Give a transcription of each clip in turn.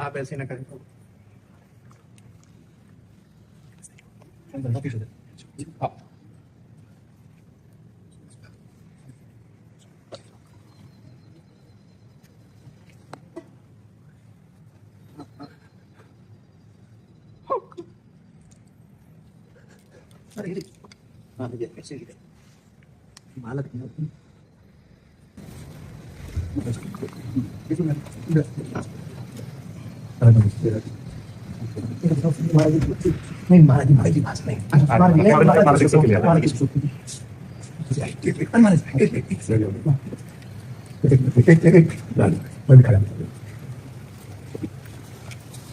आप ऐसे ना करें। हाँ ये ऐसे ही माला नहीं महाराज जी पास नहीं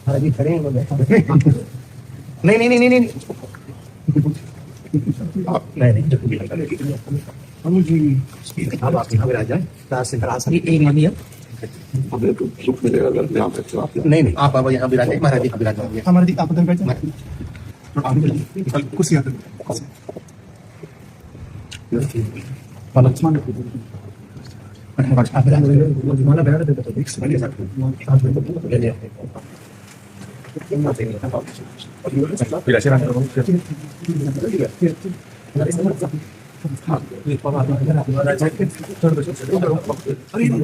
महाराज जी खड़े हैं नहीं नहीं नहीं नहीं नहीं आप आपके यहाँ आ जाए एक मनी है सुख मिलेगा नहीं नहीं आप यहाँ बिराजे महाराज जी बिराज हमारे जी आप उधर बैठे कुर्सी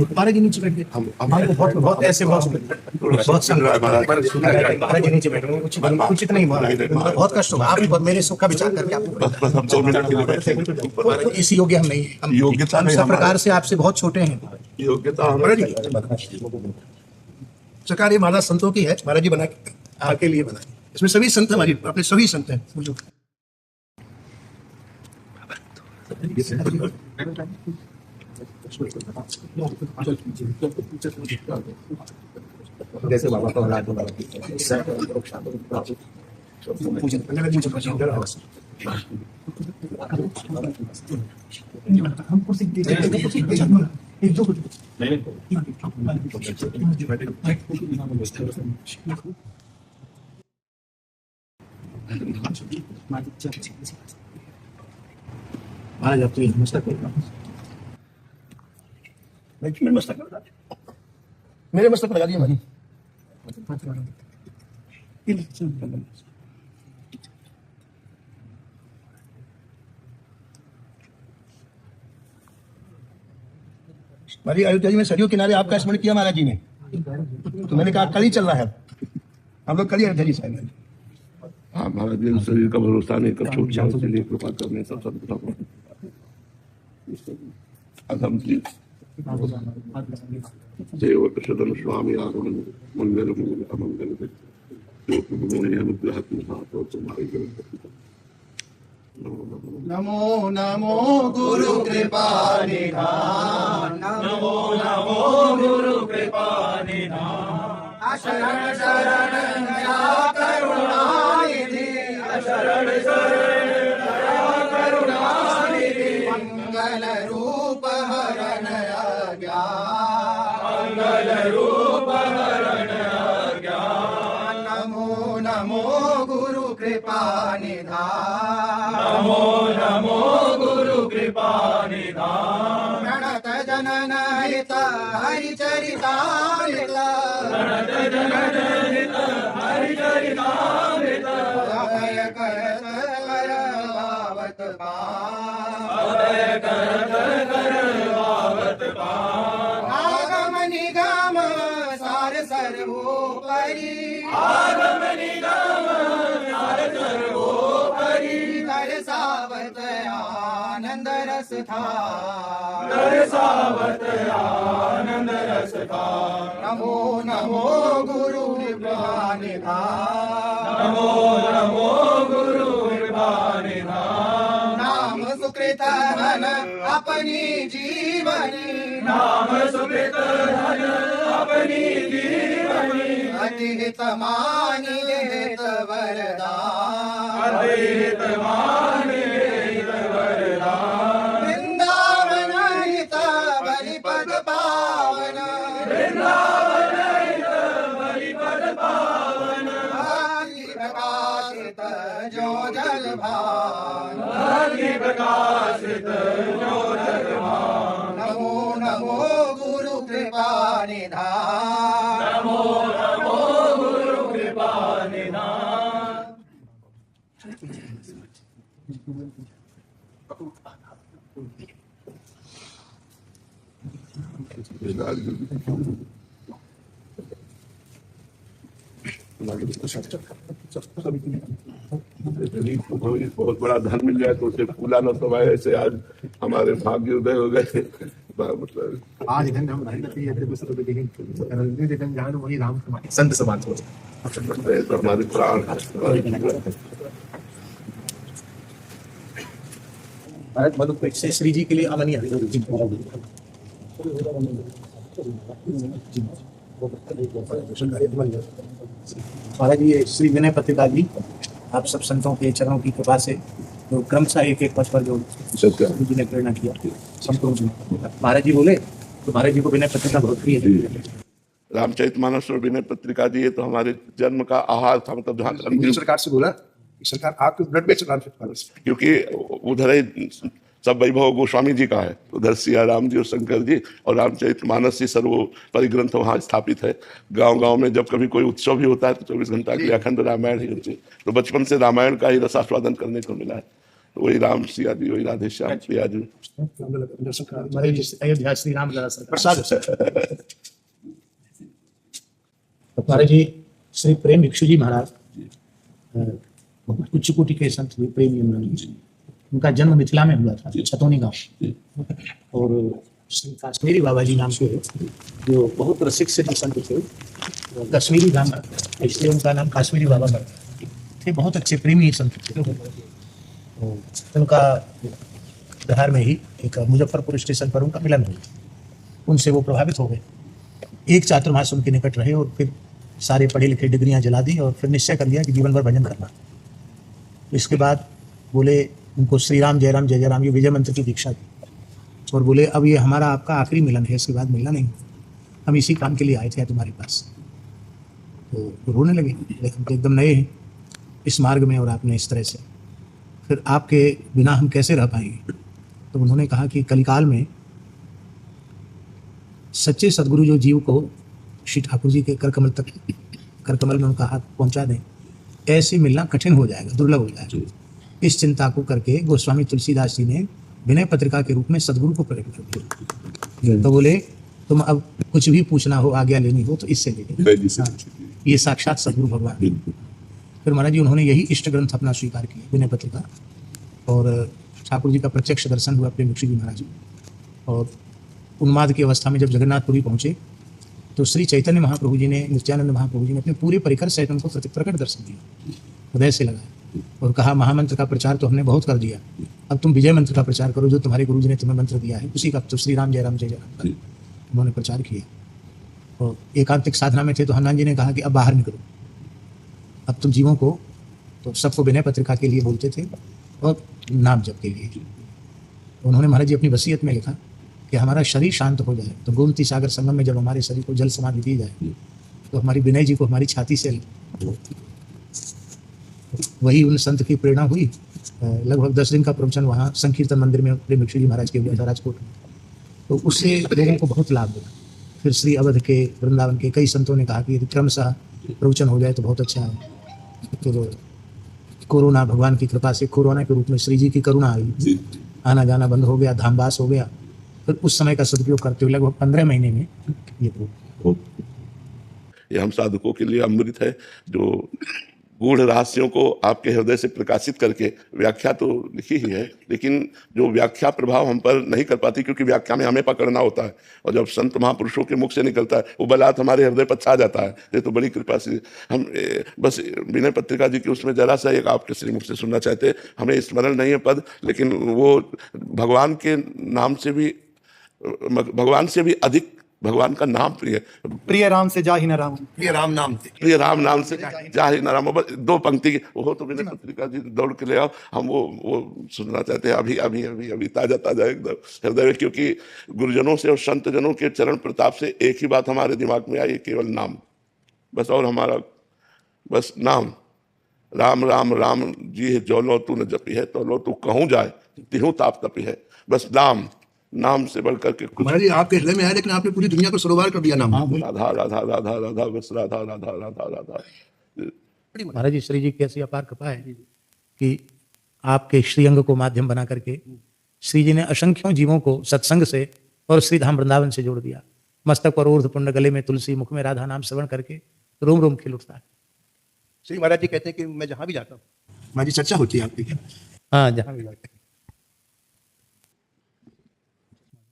महाराज जी नीचे बैठे हमारे बहुत ऐसे बहुत महाराज जी नीचे बैठे उचित नहीं बहुत कष्ट होगा आप मेरे सुख का विचार करके आप इस योग्य हम नहीं हम योग्यता सब प्रकार से आपसे बहुत छोटे हैं योग्यता सरकार ये माला संतों की है महाराज जी बना आपके लिए बना इसमें सभी संत हमारी अपने सभी संत हैं जैसे बाबा को रात हम कुर्सी एक दो महाराज आप तो मस्तक मस्तक मेरे मस्तक लगा दिए भाई हमारी अयोध्या जी में सरयू किनारे आपका स्मरण किया महाराज जी ने तो मैंने कहा कल ही चल रहा है हम लोग कल ही अयोध्या जी से आएंगे हाँ महाराज जी शरीर का भरोसा नहीं कब छूट जाए इसलिए कृपा करने सब देव कृष्ण स्वामी आगमन मंगल मंगल अमंगल अनुग्रह नमो नमो गुरु कृपा निधान नमो नमो गुरु कृपा निधान शरण शरण दया करुणानिधि शरण शरण दया करुणानिधि मंगल रूप हरण अज्ञान मंगल रूप हरण अज्ञान नमो नमो गुरु कृपा निधान नमो नमो गुरु कृपा निधान प्रणत जनन हित हरिचरितामृत प्रणत जनन हित हरिचरितामृत अभय करत करवावत अभय करत करवावत आगम निगम सार सर्वोपरि आगम निगम सार सर्वोपरि दर्शावत आनंद रस था दर्शावत आनंद रस था नमो नमो गुरु कृपा निधान नमो नमो गुरु कृपा निधान नाम सुकृत धन अपनी जीवनी नाम सुकृत धन अपनी जीवनी अतिहित मानी देत वरदान अतिहित मानी देत वरदान वृंदावन हित बलिपद पावन वृंदावन हित बलिपद पावन भाग्य प्रकाशित जो जल भान भाग्य प्रकाशित जो जल भान नमो नमो गुरु कृपा निधान नमो बहुत बड़ा धन मिल जाए तो उसे फूला न समाये, ऐसे आज हमारे भाग्य उदय हो गए। मतलब आज इधर हम वही राम संत समाज हो तो हमारे प्राण मधुपेट से श्री जी के लिए अमनी महाराज ये श्री विनय पत्रिका जी आप सब संतों के चरणों की कृपा से जो क्रमशः एक एक पद पर जो गुरु जी ने प्रेरणा किया संतों जी महाराज जी बोले तो महाराज जी को विनय पत्रिका बहुत प्रिय है। रामचरितमानस और विनय पत्रिका जी ये तो हमारे जन्म का आहार था। मतलब जहाँ सरकार से बोला सरकार आपके ब्लड में चला क्योंकि उधर ही सब वैभव गोस्वामी जी का है, उधर सिया राम जी और शंकर जी और रामचरितमानस जी सर्वोपरि ग्रंथ वहाँ स्थापित है। गांव-गांव में जब कभी कोई उत्सव भी होता है तो 24 घंटा के लिए अखंड रामायण ही होती है। तो बचपन से रामायण का ही रसास्वादन करने को मिला है। तो वही राम सिया जी, वही राधे श्याम सिया जी। अयोध्या श्री राम प्रसाद महाराज जी श्री प्रेम भिक्षु जी महाराज बहुत उच्च कोटि के संत हुए, प्रेम जी। उनका जन्म मिथिला में हुआ था, छतौनी गांव। और श्री काश्मीरी बाबा जी नाम से जो बहुत रसिक से संत थे, कश्मीरी नाम इसलिए उनका नाम काश्मीरी बाबा थे। बहुत अच्छे प्रेमी संत थे। उनका बिहार में ही एक मुजफ्फरपुर स्टेशन पर उनका मिलन हुआ, उनसे वो प्रभावित हो गए। एक चातुर्मास उनके निकट रहे और फिर सारे पढ़े लिखे डिग्रियां जला दी और फिर निश्चय कर लिया कि जीवन भर भजन करना। इसके बाद बोले उनको श्री राम जय राम ये विजय मंत्र की दीक्षा दी और बोले अब ये हमारा आपका आखिरी मिलन है, इसके बाद मिलना नहीं, हम इसी काम के लिए आए थे तुम्हारे पास। तो रोने लगे, लेकिन तो एकदम नए हैं इस मार्ग में और आपने इस तरह से, फिर आपके बिना हम कैसे रह पाएंगे। तो उन्होंने कहा कि कलिकाल में सच्चे सदगुरु जो जीव को श्री ठाकुर जी के करकमल में उनका हाथ पहुंचा दें, ऐसे मिलना कठिन हो जाएगा, दुर्लभ हो जाएगा। इस चिंता को करके गोस्वामी तुलसीदास जी ने विनय पत्रिका के रूप में सदगुरु को प्रकट कर दिया। तो बोले तुम अब कुछ भी पूछना हो, आज्ञा लेनी हो तो इससे ले ये साक्षात सदगुरु भगवान। फिर महाराज जी उन्होंने यही इष्ट ग्रंथ अपना स्वीकार किया, विनय पत्रिका। और ठाकुर जी का प्रत्यक्ष दर्शन हुआ प्रेम भिक्षु जी महाराज। और उन्माद की अवस्था में जब जगन्नाथपुरी पहुंचे तो श्री चैतन्य महाप्रभु जी ने, नित्यानंद महाप्रभु जी ने अपने पूरे परिकर सहित उनको प्रकट दर्शन दिया, हृदय से लगाया और कहा महामंत्र का प्रचार तो हमने बहुत कर दिया, अब तुम विजय मंत्र का प्रचार करो जो तुम्हारे गुरु जी ने तुम्हें मंत्र दिया है, उसी का तो श्री राम जय राम उन्होंने प्रचार किया। और एकांतिक साधना में थे तो हनुमान जी ने कहा कि अब बाहर निकलो, अब तुम जीवों को तो सबको विनय पत्रिका के लिए बोलते थे और नाम जप के लिए। उन्होंने महाराज जी अपनी वसीयत में लिखा कि हमारा शरीर शांत हो जाए तो गोमती सागर संगम में जब हमारे शरीर को जल समाधि दी जाए तो हमारी विनय जी को हमारी छाती से वही उन संत की प्रेरणा हुई। लगभग 10 दिन का प्रवचन वहाँ संकीर्तन मंदिर में प्रेम भिक्षु जी महाराज के हुआ था राजकोट में। तो उससे लोगों को बहुत लाभ हुआ। फिर श्री अवध के, वृंदावन के कई संतों ने कहा कि यदि क्रमशः प्रवचन हो जाए तो बहुत अच्छा है। तो कोरोना भगवान की कृपा से कोरोना के रूप में श्री जी की करुणा आई, आना जाना बंद हो गया, धामवास हो गया। फिर उस समय का सदुपयोग करते हुए लगभग 15 महीने में ये हम साधकों के लिए अमृत है, जो गूढ़ रहस्यों को आपके हृदय से प्रकाशित करके, व्याख्या तो लिखी ही है लेकिन जो व्याख्या प्रभाव हम पर नहीं कर पाती, क्योंकि व्याख्या में हमें पकड़ना होता है और जब संत महापुरुषों के मुख से निकलता है वो बलात् हमारे हृदय पर छा जाता है। ये तो बड़ी कृपा से हम बस विनय पत्रिका जी की उसमें जरा सा एक आपके श्री मुख से सुनना चाहते। हमें स्मरण नहीं है पद, लेकिन वो भगवान के नाम से भी, भगवान से भी अधिक भगवान का नाम प्रिय राम से जा ही न राम, प्रिय राम नाम से जा ही न राम। 2 पंक्ति वो तो विनय पत्रिका जी दौड़ के ले आओ, हम वो सुनना चाहते हैं अभी अभी अभी अभी ताजा एकदम हृदय में। क्योंकि गुरुजनों से और संत जनों के चरण प्रताप से एक ही बात हमारे दिमाग में आई, केवल नाम बस। और हमारा बस नाम, राम राम राम जी है जो लो तू न जपी है, तो लो तू कहूँ जाए तिहूँ ताप तपी है। बस नाम से बढ़कर के कुछ। महाराज जी आपके हृदय में है लेकिन आपने पूरी दुनिया को सरोवर कर दिया नाम। राधा राधा राधा राधा बस राधा राधा राधा राधा। महाराज जी श्री जी की ऐसी अपार कृपा है कि आपके श्रीअंग को माध्यम बना करके श्री जी ने असंख्यों जीवों को सत्संग से और श्री धाम वृंदावन से जोड़ दिया। मस्तक पर ऊर्ध्व पुण्य, गले में तुलसी, मुख में राधा नाम श्रवण करके रोम रोम खिल उठता है। श्री महाराज जी कहते हैं कि मैं जहां भी जाता हूँ, महाराज जी चर्चा होती है आपकी क्या? हाँ, जहाँ भी जाते हैं।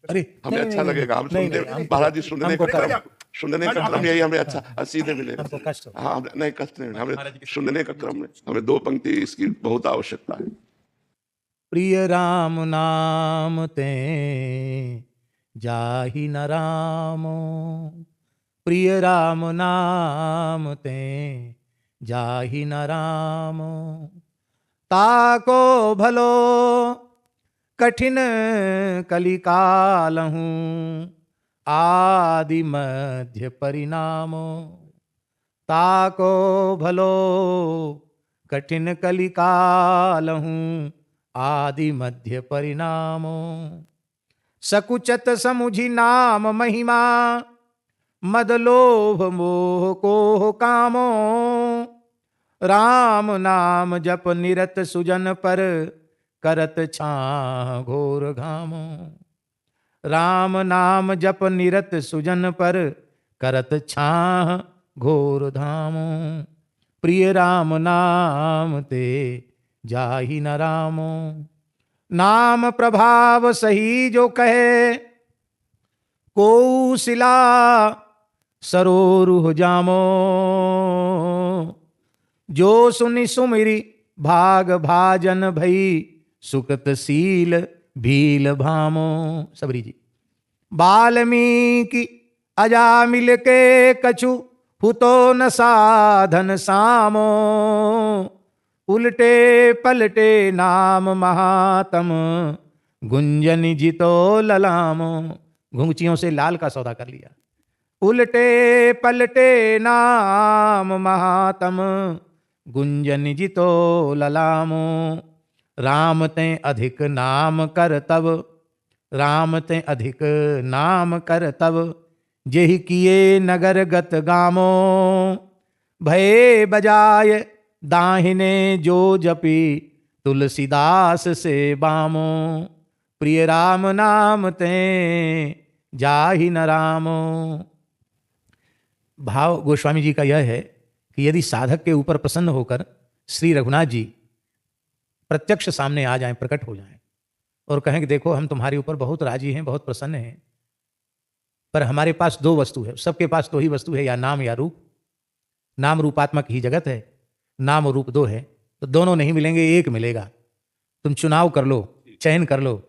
अरे हमें अच्छा लगेगा, हम नहीं, सुनने नहीं, महाराज जी सुनने हमको का कष्ट- सुनने का क्रम यही हमें अच्छा सीधे मिलेगा। हमको कष्ट हो। हाँ नहीं कष्ट नहीं, हमें सुनने का क्रम में हमें 2 पंक्ति इसकी बहुत आवश्यकता है। प्रिय राम नाम ते जाहि न रामो, प्रिय राम नाम ते जाहि न रामो, ताको भलो कठिन कलिकालहूँ, आदि मध्य परिणामो, ताको भलो कठिन कलिकालहूँ, आदि मध्य परिणामो, सकुचत समुझि नाम महिमा, मद लोभ मोह को कामो, राम नाम जप निरत सुजन पर, करत छां घोर घामो, राम नाम जप निरत सुजन पर, करत छां घोर धामो, प्रिय राम नाम ते जाहि न रामो, नाम प्रभाव सही जो कहे, कौशिला सरोरुह जामो, जो सुनि सुमिरि भाग भाजन भई, सुकृत सील भील भामो। सबरी जी। वाल्मीकि अजामिल के कछु, हुतो न साधन सामो, उल्टे पलटे नाम महातम, गुंजन जितो ललामो। घुंघचियों से लाल का सौदा कर लिया। उल्टे पलटे नाम महातम, गुंजन जितो ललामो, राम ते अधिक नाम कर तब, राम ते अधिक नाम कर तब, जेहि किए नगर गत गामो, भये बजाय दाहिने जो जपी, तुलसीदास से बामो, प्रिय राम नाम ते जाहि न रामो। भाव गोस्वामी जी का यह है कि यदि साधक के ऊपर प्रसन्न होकर श्री रघुनाथ जी प्रत्यक्ष सामने आ जाएं, प्रकट हो जाएं और कहें कि देखो हम तुम्हारे ऊपर बहुत राजी हैं, बहुत प्रसन्न हैं, पर हमारे पास 2 वस्तु है, सबके पास 2 ही वस्तु है, या नाम या रूप। नाम रूपात्मक ही जगत है, नाम और रूप 2 है, तो दोनों नहीं मिलेंगे, एक मिलेगा। तुम चुनाव कर लो, चयन कर लो,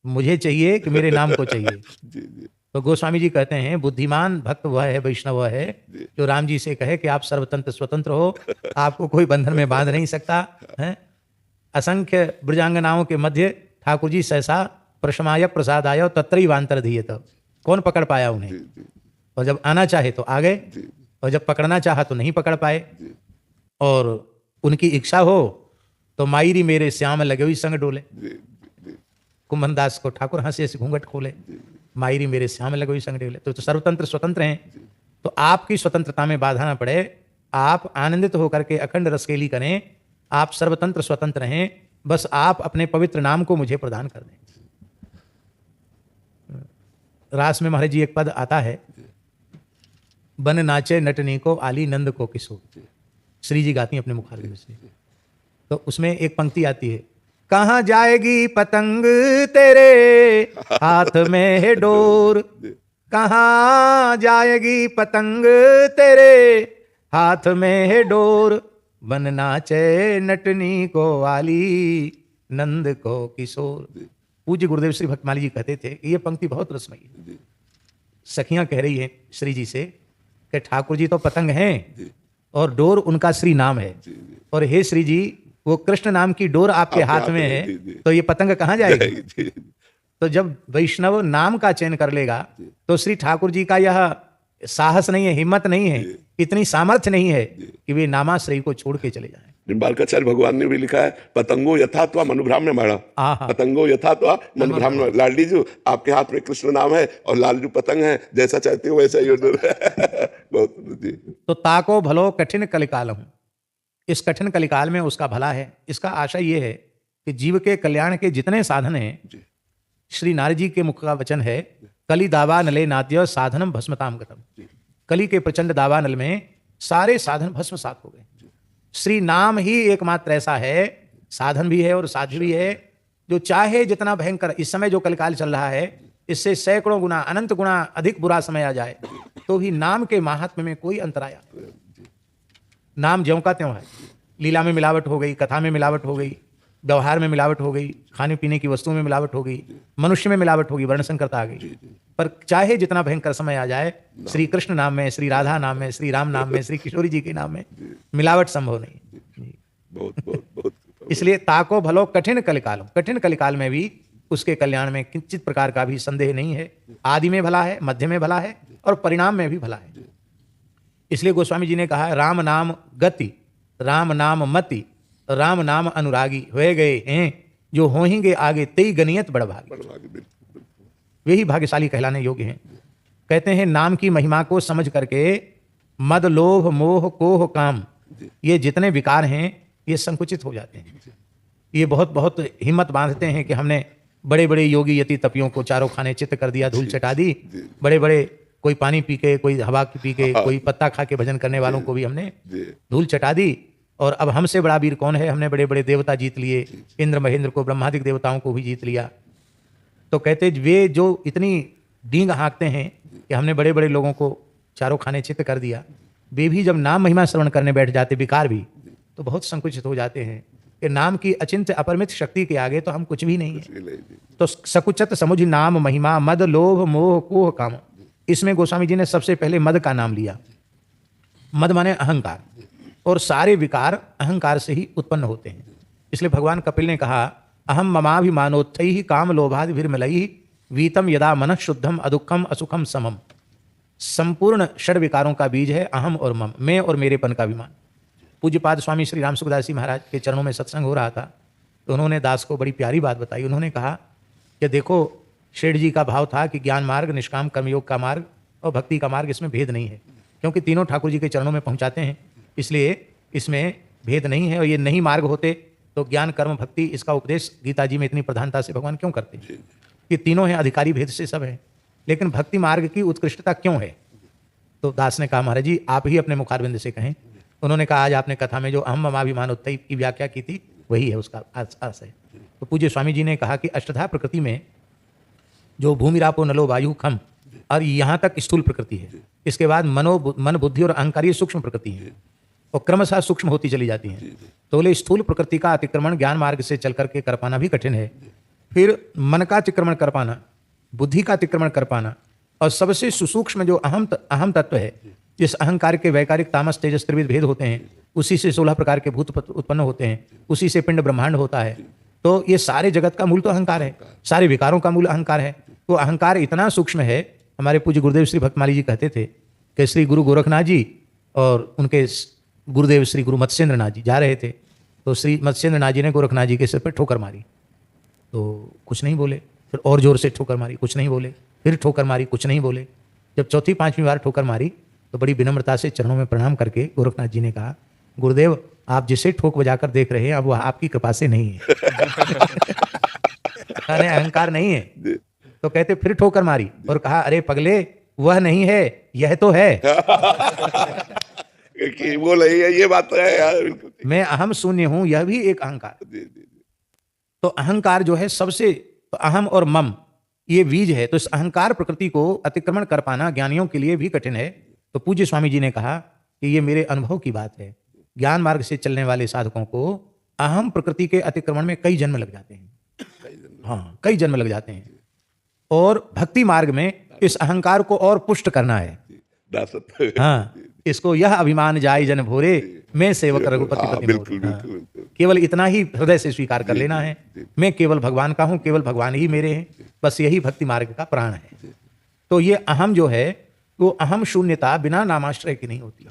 मुझे चाहिए कि मेरे नाम को चाहिए। जी जी तो गोस्वामी जी कहते हैं बुद्धिमान भक्त वह है, वैष्णव वह है जो राम जी से कहे कि आप सर्वतंत्र स्वतंत्र हो, आपको कोई बंधन में बांध नहीं सकता है। असंख्य ब्रजांगनाओं के मध्य ठाकुर जी सहसा प्रशमाय प्रसादाय तत्रैवांतर धीयत। कौन पकड़ पाया उन्हें? और जब आना चाहे तो आ गए, और जब पकड़ना चाहा तो नहीं पकड़ पाए। और उनकी इच्छा हो तो मायरी मेरे श्याम लगे हुई संग डोले। कुंभन दास को ठाकुर हंसे हंसी घूंघट खोले, मायरी मेरे श्याम लगे हुई संग डोले। तो सर्वतंत्र स्वतंत्र हैं, तो आपकी स्वतंत्रता में बाधा ना पड़े, आप आनंदित होकर के अखंड रसकेली करें, आप सर्वतंत्र स्वतंत्र हैं, बस आप अपने पवित्र नाम को मुझे प्रदान कर दें। रास में महाराज जी एक पद आता है, बन नाचे नटनी को आली नंद को किशोर। श्री जी गाती हैं अपने मुखारबिंद से। तो उसमें एक पंक्ति आती है, कहाँ जाएगी पतंग तेरे हाथ में है डोर, कहाँ जाएगी पतंग तेरे हाथ में है डोर, बन नाचे नटनी को आली नंद को किशोर। पूज्य गुरुदेव श्री भक्तमाली जी कहते थे कि ये पंक्ति बहुत रसमयी है। सखियां कह रही हैं श्री जी से कि ठाकुर जी तो पतंग हैं और डोर उनका श्री नाम है, और हे श्री जी वो कृष्ण नाम की डोर आपके हाथ में है, तो ये पतंग कहाँ जाएगी? तो जब वैष्णव नाम का चयन कर लेगा तो श्री ठाकुर जी का यह साहस नहीं है, हिम्मत नहीं है, इतनी सामर्थ्य नहीं है कि वे नामाश्रय को छोड़ के चले जाएं। निम्बार्काचार्य भगवान ने भी लिखा है, पतंगो यथा त्वा मनुभ्राम्य माड़ा, पतंगो यथा त्वा मनुभ्राम्य। लाडली जी आपके हाथ में कृष्ण नाम है और लालजू पतंग है, जैसा चाहती हो वैसा ही बहुत जी। तो ताको भलो कठिन कलिकाल हूं, इस कठिन कलिकाल में उसका भला है। इसका आशय ये है कि जीव के कल्याण के जितने साधन हैं, जी श्री नारद जी के मुख का वचन है, कली दावा नले नाद्य साधनम भस्मताम गतम। जी कली के प्रचंड दावानल में सारे साधन भस्म सात हो गए। श्री नाम ही एकमात्र ऐसा है, साधन भी है और साध्य भी है, जो चाहे जितना भयंकर इस समय जो कलकाल चल रहा है, इससे सैकड़ों गुना अनंत गुना अधिक बुरा समय आ जाए तो भी नाम के महात्म्य में कोई अंतराय आता नहीं। नाम ज्यों का त्यों है। लीला में मिलावट हो गई, कथा में मिलावट हो गई, व्यवहार में मिलावट हो गई, खाने पीने की वस्तुओं में मिलावट हो गई, मनुष्य में मिलावट होगी, वर्ण संकरता आ गई। पर चाहे जितना भयंकर समय आ जाए, श्री कृष्ण नाम में, श्री राधा नाम में, श्री राम नाम में, श्री किशोरी जी के नाम में मिलावट संभव नहीं। बहुत बहुत बहुत इसलिए ताको भलो कठिन कलिकाल, कठिन कलिकाल में भी उसके कल्याण में किंचित प्रकार का भी संदेह नहीं है। आदि में भला है, मध्य में भला है और परिणाम में भी भला है। इसलिए गोस्वामी जी ने कहा, राम नाम गति, राम नाम मति, राम नाम अनुरागी हुए गए हैं, जो होंगे आगे तेई गनियत बड़भागी। बड़भागी, बिल्कुल बिल्कुल। वे ही भाग्यशाली कहलाने योग्य हैं। कहते हैं नाम की महिमा को समझ करके मद लोभ मोह कोह काम, ये जितने विकार हैं ये संकुचित हो जाते हैं। ये बहुत बहुत हिम्मत बांधते हैं कि हमने बड़े बड़े योगी यति तपियों को चारों खाने चित्त कर दिया, धूल चटा दी। बड़े बड़े कोई पानी पी के, कोई हवा पी के, कोई पत्ता खा के भजन करने वालों को भी हमने धूल चटा दी। और अब हमसे बड़ा वीर कौन है, हमने बड़े बड़े देवता जीत लिए, इंद्र महेंद्र को, ब्रह्मादिक देवताओं को भी जीत लिया। तो कहते वे जो इतनी डींग हाँकते हैं कि हमने बड़े बड़े लोगों को चारों खाने चित्त कर दिया, वे भी जब नाम महिमा श्रवण करने बैठ जाते, विकार भी, तो बहुत संकुचित हो जाते हैं कि नाम की अचिंत्य अपरिमित शक्ति के आगे तो हम कुछ भी नहीं है। तो सकुचत समुझ नाम महिमा मद लोभ मोह कोह काम। इसमें गोस्वामी जी ने सबसे पहले मद का नाम लिया। मद माने अहंकार, और सारे विकार अहंकार से ही उत्पन्न होते हैं। इसलिए भगवान कपिल ने कहा, अहम ममाभिमानोत्थै ही काम लोभादिभिर्मलैः वीतम यदा मनः शुद्धम अदुःखम असुखम समम। संपूर्ण षड विकारों का बीज है अहम और मम, मैं और मेरेपन का अभिमान। पूज्यपाद स्वामी श्री राम सुखदास जी महाराज के चरणों में सत्संग हो रहा था, तो उन्होंने दास को बड़ी प्यारी बात बताई। उन्होंने कहा कि देखो, शेठ जी का भाव था कि ज्ञान मार्ग, निष्काम कर्मयोग का मार्ग और भक्ति का मार्ग, इसमें भेद नहीं है, क्योंकि तीनों ठाकुर जी के चरणों में पहुंचाते हैं, इसलिए इसमें भेद नहीं है। और ये नहीं मार्ग होते तो ज्ञान कर्म भक्ति, इसका उपदेश गीता जी में इतनी प्रधानता से भगवान क्यों करते हैं? कि तीनों हैं, अधिकारी भेद से सब है, लेकिन भक्ति मार्ग की उत्कृष्टता क्यों है? तो दास ने कहा, महाराज जी आप ही अपने मुखारविंद से कहें। उन्होंने कहा, आज आपने कथा में जो अहम ममाभिमानोत्थै की व्याख्या की थी वही है, उसका अर्थ है। तो पूज्य स्वामी जी ने कहा कि अष्टधा प्रकृति में जो भूमि रापो नलो वायु खम, और यहाँ तक स्थूल प्रकृति है, इसके बाद मन बुद्धि और अहंकार, ये सूक्ष्म प्रकृति है, और क्रमशः सूक्ष्म होती चली जाती हैं। तो बोले स्थूल प्रकृति का अतिक्रमण ज्ञान मार्ग से चल करके कर पाना भी कठिन है, फिर मन का अतिक्रमण कर पाना, बुद्धि का अतिक्रमण कर पाना, और सबसे सुसूक्ष्म जो अहम तत्व है, जिस अहंकार के वैकारिक तामस तेजस त्रिविध भेद होते हैं, उसी से 16 प्रकार के भूत उत्पन्न होते हैं, उसी से पिंड ब्रह्मांड होता है। तो ये सारे जगत का मूल तो अहंकार है, सारे विकारों का मूल अहंकार है। तो अहंकार इतना सूक्ष्म है। हमारे पूज्य गुरुदेव श्री भक्तमाली जी कहते थे कि श्री गुरु गोरखनाथ जी और उनके गुरुदेव श्री गुरु मत्स्येंद्र नाथ जी जा रहे थे, तो श्री मत्स्येंद्र नाथ जी ने गोरखनाथ जी के सिर पर ठोकर मारी, तो कुछ नहीं बोले। फिर और जोर से ठोकर मारी, कुछ नहीं बोले। फिर ठोकर मारी, कुछ नहीं बोले। जब चौथी पांचवीं बार ठोकर मारी तो बड़ी विनम्रता से चरणों में प्रणाम करके गोरखनाथ जी ने कहा, गुरुदेव आप जिसे ठोक बजाकर देख रहे हैं अब वह आपकी कृपा से नहीं है। अरे अहंकार नहीं है। तो कहते फिर ठोकर मारी और कहा, अरे पगले वह नहीं है, यह तो है। कि वो नहीं है, ये बात तो है यार, बिल्कुल। मैं अहम शून्य हूं, यह भी एक अहंकार। तो अहंकार जो है सबसे, तो अहम और मम ये बीज है। तो इस अहंकार प्रकृति को अतिक्रमण कर पाना ज्ञानियों के लिए भी कठिन है। तो पूज्य स्वामी जी ने कहा कि ये मेरे अनुभव की बात है, ज्ञान मार्ग से चलने वाले साधकों को अहम प्रकृति के अतिक्रमण में कई जन्म लग जाते हैं। हाँ, कई जन्म लग जाते हैं। और भक्ति मार्ग में इस अहंकार को और पुष्ट करना है। हाँ, इसको यह अभिमान जाय जन भोरे, मैं सेवक रघुपति पति मोरे। केवल इतना ही हृदय से स्वीकार कर लेना है, मैं केवल भगवान का हूं, केवल भगवान ही मेरे हैं, बस यही भक्ति मार्ग का प्राण है। तो ये अहम जो है वो अहम शून्यता बिना नामाश्रय की नहीं होती,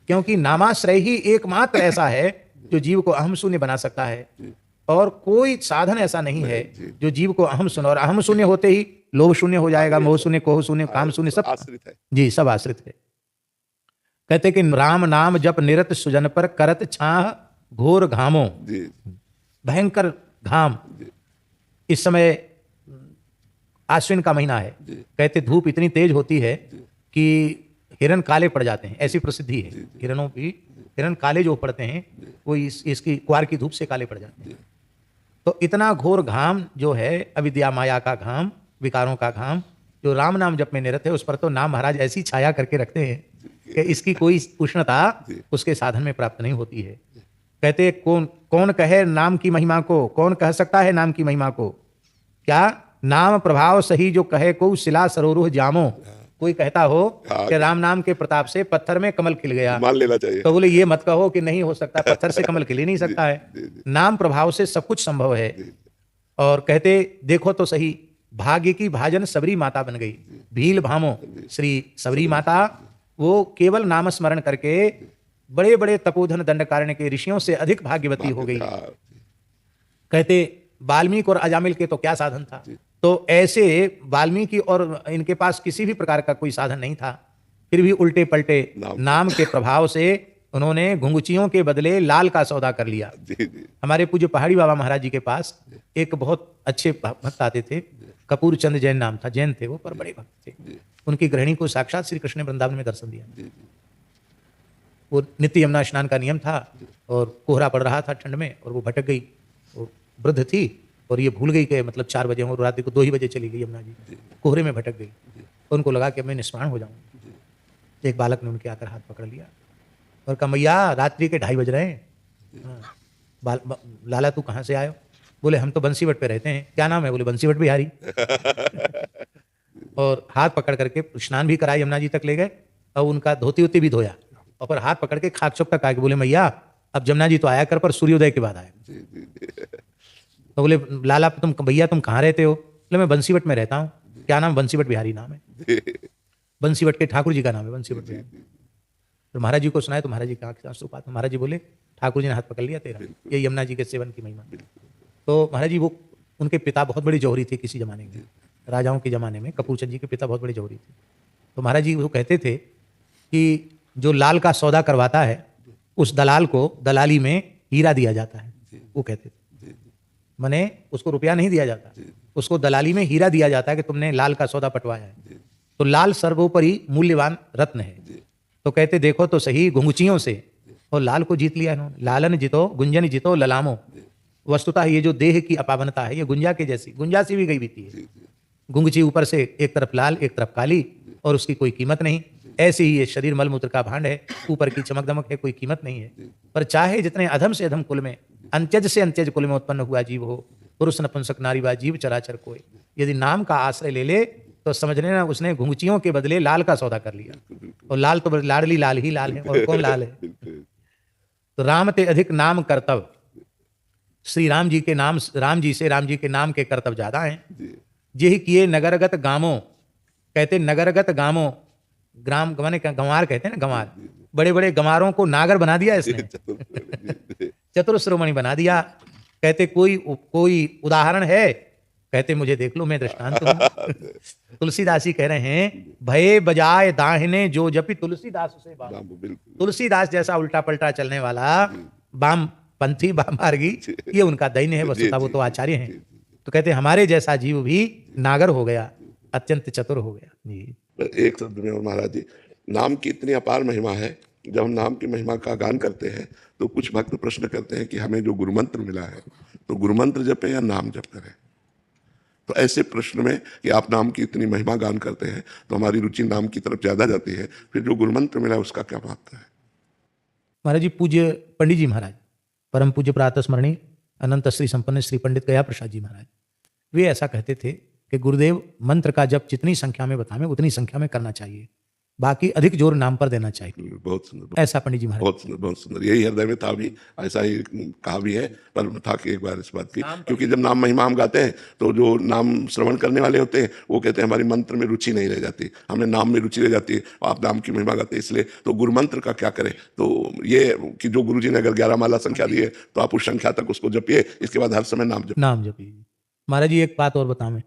क्योंकि नामाश्रय ही एकमात्र ऐसा है जो जीव को अहम शून्य बना सकता है, और कोई साधन ऐसा नहीं है जो जीव को अहम शून्य, और अहम शून्य होते ही लोभ शून्य हो जाएगा, मोह शून्य, कोह शून्य, काम शून्य, सब आश्रित है जी, सब आश्रित है। कहते कि राम नाम जप निरत सुजन पर करत छाह घोर घामो। भयंकर घाम, इस समय आश्विन का महीना है, कहते धूप इतनी तेज होती है कि हिरन काले पड़ जाते हैं, ऐसी प्रसिद्धि है। हिरन काले जो पड़ते हैं वो इसकी क्वार की धूप से काले पड़ जाते हैं। तो इतना घोर घाम जो है, अविद्या माया का घाम, विकारों का घाम, जो राम नाम जप में निरत है, उस पर तो नाम महाराज ऐसी छाया करके रखते हैं कि इसकी कोई उष्णता उसके साधन में प्राप्त नहीं होती है। कहते कौन कहे नाम की महिमा को, कौन कह सकता है नाम की महिमा को? क्या नाम प्रभाव सही जो कहे को शिला सरोरुह जामो। कोई कहता हो कि राम नाम के प्रताप से पत्थर में कमल खिल गया, मान लेना चाहिए। तो बोले ये मत कहो कि नहीं हो सकता, पत्थर से कमल खिल ही नहीं सकता है। नाम प्रभाव से सब कुछ संभव है। और कहते देखो तो सही, भाग्य की भाजन सबरी माता बन गई। भील भामो श्री सबरी माता, वो केवल नाम स्मरण करके बड़े बड़े तपोधन दंडकारण्य के ऋषियों से अधिक भाग्यवती हो गई। कहते वाल्मीकि और अजामिल के तो क्या साधन था, तो ऐसे वाल्मीकि और इनके पास किसी भी प्रकार का कोई साधन नहीं था, फिर भी उल्टे पलटे नाम के प्रभाव से उन्होंने घुंघुचियों के बदले लाल का सौदा कर लिया। हमारे पूज्य पहाड़ी बाबा महाराज जी के पास एक बहुत अच्छे भक्त आते थे, कपूर चंद जैन नाम था, जैन थे वो, पर बड़े भक्त थे। उनकी गृहिणी को साक्षात श्री कृष्ण ने वृंदावन में दर्शन दिया। वो नित्य यमुना स्नान का नियम था और कोहरा पड़ रहा था ठंड में, और वो भटक गई। वो वृद्ध थी और ये भूल गई कि मतलब 4 बजे और रात को 2 ही बजे चली गई यमुना जी, कोहरे में भटक गई। उनको लगा कि मैं निष्प्राण हो जाऊँ। एक बालक ने उनके आकर हाथ पकड़ लिया और कहा मैया रात्रि के 2:30 बज रहे हैं, लाला तू कहाँ से आयो? बोले हम तो बंसीवट पे रहते हैं। क्या नाम है? बोले बंसीवट बिहारी। और हाथ पकड़ करके स्नान भी कराया, यमुना जी तक ले गए और उनका धोती वोती भी धोया, और फिर हाथ पकड़ के खाक चुप तक आके बोले मैया अब जमुना जी तो आया कर, पर सूर्योदय के बाद आया। तो बोले लाला तुम भैया तुम कहाँ रहते हो? बोले मैं बंसीवट में रहता हूँ। क्या नाम? बंसीवट बिहारी नाम है। बंसीवट के ठाकुर जी का नाम है बंसीवट बिहारी। तो महाराज जी को सुनाया तो महाराज जी का आंख से आंसू पाते। महाराज जी बोले ठाकुर जी ने हाथ पकड़ लिया तेरा, ये यमुना जी के सेवन की महिमा। तो महाराज जी वो उनके पिता बहुत बड़ी जौहरी थे किसी जमाने में, राजाओं के जमाने में कपूर चंद जी के पिता बहुत बड़े जौहरी थे। तो महाराज जी वो कहते थे कि जो लाल का सौदा करवाता है उस दलाल को दलाली में हीरा दिया जाता है। वो कहते थे मने उसको रुपया नहीं दिया जाता, उसको दलाली में हीरा दिया जाता है कि तुमने लाल का सौदा पटवाया है। तो लाल सर्वोपरि मूल्यवान रत्न है। तो कहते देखो तो सही, घुंघुचियों से और लाल को जीत लिया इन्होंने। लालन जितो गुंजन जितो ललामो। वस्तुतः ये जो देह की अपावनता है ये गुंजा के जैसी, गुंजा सी भी गई बीती है। घुंघची ऊपर से एक तरफ लाल एक तरफ काली और उसकी कोई कीमत नहीं। ऐसे ही ये शरीर मलमूत्र का भांड है, ऊपर की चमक दमक है, कोई कीमत नहीं है। पर चाहे जितने अधम से अधम कुल में, अंत्यज से अंत्यज कुल में उत्पन्न हुआ जीव हो, पुरुष नपुंसक नारी वा जीव चराचर कोई, यदि नाम का आश्रय ले ले तो समझ लेना उसने घुंघचियों के बदले लाल का सौदा कर लिया। और लाल तो लाडली लाल ही लाल है, और कौन लाल है? तो राम ते अधिक नाम कर्तव्य, श्री राम जी के नाम, राम जी से राम जी के नाम के कर्तव्य ज्यादा हैं। यही किए नगरगत गामों, कहते नगरगत गामों, ग्राम गंवाने का गंवार कहते हैं ना, गंवार, बड़े बड़े गंवारों को नागर बना दिया इसने, चतुर श्रोमणि बना दिया। कहते कोई उदाहरण है? कहते मुझे देख लो मैं दृष्टांत हूं। तुलसीदास जी कह रहे हैं भये बजाय दाहिने जो जपि तुलसीदास से बाम। तुलसीदास जैसा उल्टा पलटा चलने वाला बाम पंथी बाम मार्गी, ये उनका दैन्य है। वस्तुतः वो तो आचार्य हैं। तो कहते हमारे जैसा जीव भी नागर हो गया, अत्यंत चतुर हो गया जी। एक शब्द में और महाराज जी, नाम की इतनी अपार महिमा है। जब हम नाम की महिमा का गान करते हैं तो कुछ भक्त प्रश्न करते हैं कि हमें जो गुरुमंत्र मिला है तो गुरुमंत्र जपे या नाम जप करें। तो ऐसे प्रश्न में कि आप नाम की इतनी महिमा गान करते हैं तो हमारी रुचि नाम की तरफ ज्यादा जाती है, फिर जो गुरुमंत्र मिला उसका क्या महत्व है? महाराज जी पूज्य पंडित जी महाराज, परम पूज्य प्रातः स्मरणीय अनंत श्री संपन्न श्री पंडित गया प्रसाद जी महाराज, वे ऐसा कहते थे कि गुरुदेव मंत्र का जब जितनी संख्या में बतावें उतनी संख्या में करना चाहिए, बाकी अधिक जोर नाम पर देना चाहिए। बहुत सुंदर, ऐसा पंडित जी महाराज, बहुत सुंदर, बहुत सुंदर। यही हृदय में था भी, ऐसा ही कहा भी है। पर था कि एक बार इस बात की, क्योंकि जब नाम महिमा हम गाते हैं तो जो नाम श्रवण करने वाले होते हैं वो कहते हैं हमारी मंत्र में रुचि नहीं रह जाती, हमें नाम में रुचि रह जाती है। आप नाम की महिमा गाते हैं, इसलिए तो गुरु मंत्र का क्या करें? तो ये कि जो गुरु जी ने अगर 11 माला संख्या दी है तो आप उस संख्या तक उसको जपिए, इसके बाद हर समय नाम जपिए। महाराज जी एक बात और बतावें,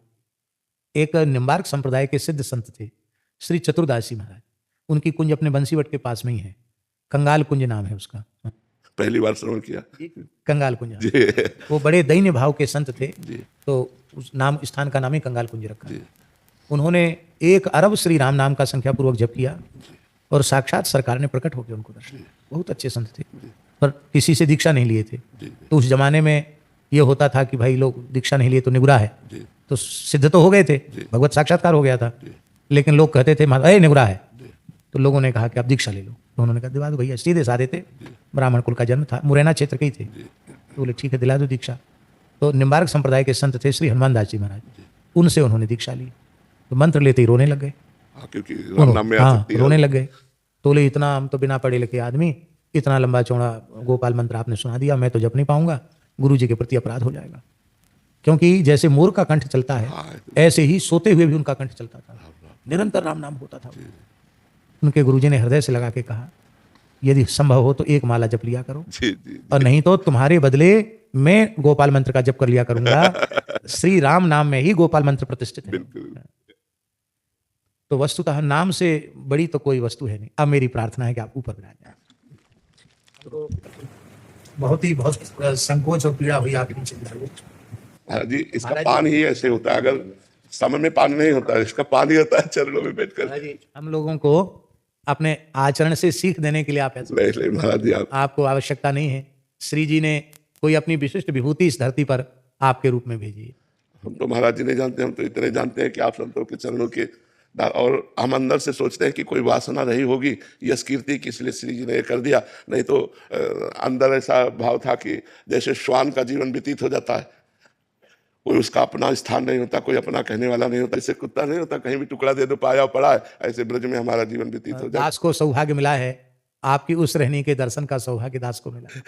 एक निम्बार्क संप्रदाय के सिद्ध संत थे श्री चतुर्दास जी महाराज, उनकी कुंज अपने बंसीवट के पास में ही है, कंगाल कुंज नाम है उसका। पहली बार श्रवण किया। कंगाल कुंज। जी वो बड़े दैन्य भाव के संत थे, जी तो उस नाम स्थान का नाम ही कंगाल कुंज रखा। जी उन्होंने 1 अरब श्री राम नाम का संख्या पूर्वक जप किया और साक्षात सरकार ने प्रकट होकर उनको दर्शन दिया। बहुत अच्छे संत थे, पर किसी से दीक्षा नहीं लिए थे। तो उस जमाने में ये होता था कि भाई लोग दीक्षा नहीं लिए तो निगुरा है, तो सिद्ध तो हो गए थे, भगवत साक्षात्कार हो गया था, लेकिन लोग कहते थे अरे निगुरा है। तो लोगों ने कहा कि आप दीक्षा ले लो। तो उन्होंने कहा दिला दो भैया, सीधे साधे थे, ब्राह्मण कुल का जन्म था, मुरैना क्षेत्र के ही थे। तो बोले ठीक है दिला दो दीक्षा। तो निम्बार्क संप्रदाय के संत थे श्री हनुमान दास जी महाराज, उनसे उन्होंने दीक्षा ली। तो मंत्र लेते ही रोने लग गए। हाँ, क्योंकि राम नाम में आ हाँ, सकती है। रोने लग गए। तो बोले इतना हम तो बिना पढ़े लिखे आदमी, इतना लंबा चौड़ा गोपाल मंत्र आपने सुना दिया, मैं तो जप नहीं पाऊंगा, गुरु जी के प्रति अपराध हो जाएगा। क्योंकि जैसे मोर का कंठ चलता है ऐसे ही सोते हुए भी उनका कंठ चलता था, निरंतर राम नाम होता था। उनके गुरुजी ने हृदय से लगा के कहा यदि संभव हो तो 1 माला जप लिया करो, जी जी और नहीं तो तुम्हारे बदले मैं गोपाल मंत्र का जप कर लिया करूंगा। श्री राम नाम में ही गोपाल मंत्र प्रतिष्ठित है। बिल्कुल। तो वस्तुतः नाम से बड़ी तो कोई वस्तु है नहीं। अब मेरी प्रार्थना है कि आप ऊपर आ जाए। तो बहुत संकोच और पीड़ा हुई आपकी चिंता में। हाँ जी, इसका पान ही ऐसे होता है, अगर समय में पान नहीं होता है, इसका पान ही होता है चरणों में बैठकर। महाराज जी, हम लोगों को अपने आचरण से सीख देने के लिए आप ऐसे नहीं महाराज जी, आपको आवश्यकता नहीं है। श्री जी ने कोई अपनी विशिष्ट विभूति इस धरती पर आपके रूप में भेजी है। हम तो महाराज जी नहीं जानते, हम तो इतने जानते हैं कि आप संतों के चरणों के, और हम अंदर से सोचते हैं कि कोई वासना रही होगी यश कीर्ति की, इसलिए श्री जी ने ये कर दिया। नहीं तो अंदर ऐसा भाव था कि जैसे श्वान का जीवन व्यतीत हो जाता है, कोई उसका अपना स्थान नहीं होता, कोई अपना कहने वाला नहीं होता, जैसे कुत्ता नहीं होता कहीं भी टुकड़ा दे दो पाया पड़ा है, ऐसे ब्रज में हमारा जीवन व्यतीत हो जाता है। दास को सौभाग्य मिला है, आपकी उस रहनी के दर्शन का सौभाग्य दास को मिला है।